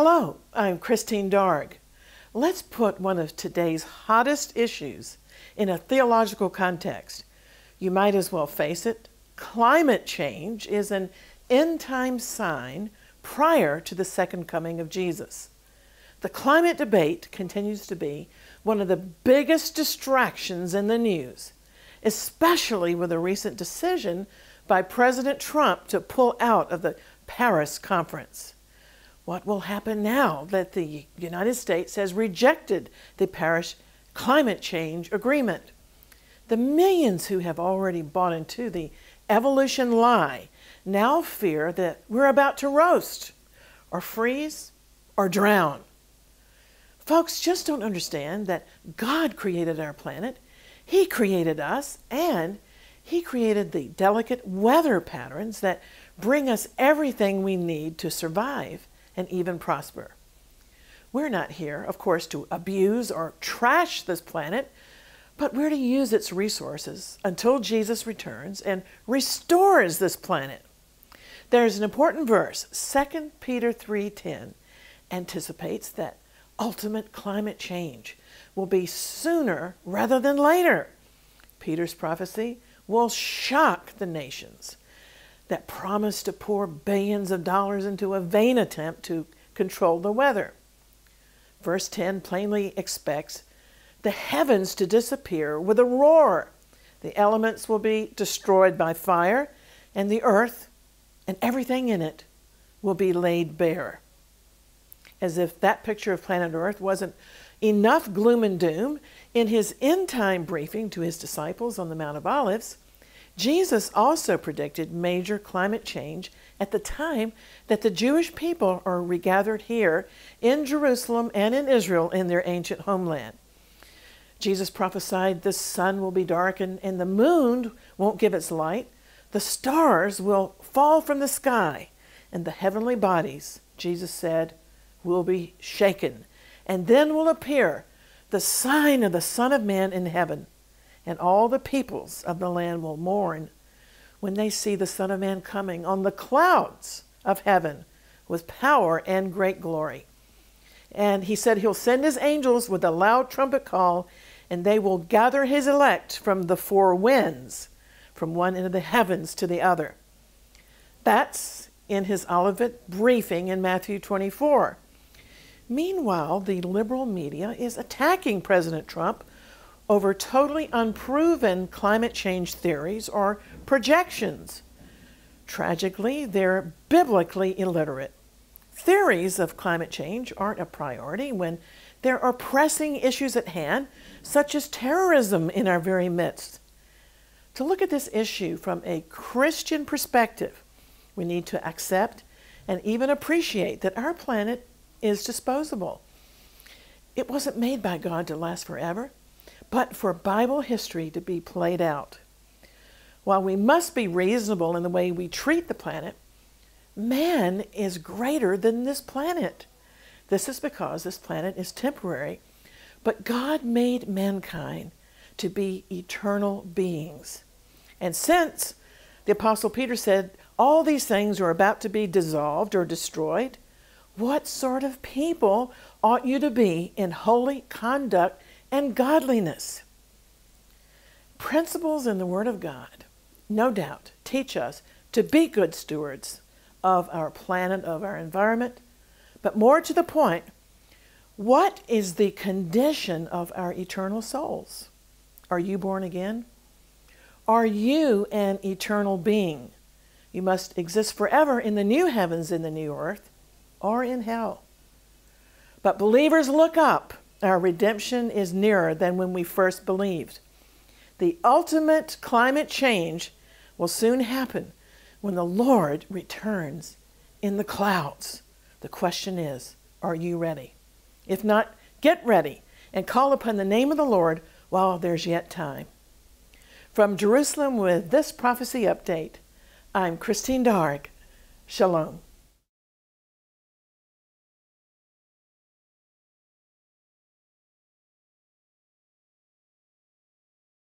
Hello, I'm Christine Darg. Let's put one of today's hottest issues in a theological context. You might as well face it. Climate change is an end-time sign prior to the second coming of Jesus. The climate debate continues to be one of the biggest distractions in the news, especially with a recent decision by President Trump to pull out of the Paris conference. What will happen now that the United States has rejected the Paris climate change agreement? The millions who have already bought into the evolution lie now fear that we're about to roast or freeze or drown. Folks just don't understand that God created our planet, He created us, and He created the delicate weather patterns that bring us everything we need to survive and even prosper. We're not here, of course, to abuse or trash this planet, but we're to use its resources until Jesus returns and restores this planet. There's an important verse, 2 Peter 3:10, anticipates that ultimate climate change will be sooner rather than later. Peter's prophecy will shock the nations that promise to pour billions of dollars into a vain attempt to control the weather. Verse 10 plainly expects the heavens to disappear with a roar. The elements will be destroyed by fire, and the earth and everything in it will be laid bare. As if that picture of planet Earth wasn't enough gloom and doom, in his end-time briefing to his disciples on the Mount of Olives, Jesus also predicted major climate change at the time that the Jewish people are regathered here in Jerusalem and in Israel in their ancient homeland. Jesus prophesied the sun will be darkened and the moon won't give its light. The stars will fall from the sky, and the heavenly bodies, Jesus said, will be shaken. And then will appear the sign of the Son of Man in heaven. And all the peoples of the land will mourn when they see the Son of Man coming on the clouds of heaven with power and great glory. And he said he'll send his angels with a loud trumpet call, and they will gather his elect from the four winds, from one end of the heavens to the other. That's in his Olivet briefing in Matthew 24. Meanwhile, the liberal media is attacking President Trump over totally unproven climate change theories or projections. Tragically, they're biblically illiterate. Theories of climate change aren't a priority when there are pressing issues at hand, such as terrorism in our very midst. To look at this issue from a Christian perspective, we need to accept and even appreciate that our planet is disposable. It wasn't made by God to last forever, but for Bible history to be played out. While we must be reasonable in the way we treat the planet, man is greater than this planet. This is because this planet is temporary, but God made mankind to be eternal beings. And since the Apostle Peter said all these things are about to be dissolved or destroyed, what sort of people ought you to be in holy conduct and godliness? Principles in the Word of God, no doubt, teach us to be good stewards of our planet, of our environment. But more to the point, what is the condition of our eternal souls? Are you born again? Are you an eternal being? You must exist forever in the new heavens and the new earth, or in hell. But believers, look up. Our redemption is nearer than when we first believed. The ultimate climate change will soon happen when the Lord returns in the clouds. The question is, are you ready? If not, get ready and call upon the name of the Lord while there's yet time. From Jerusalem with this prophecy update, I'm Christine Darg. Shalom.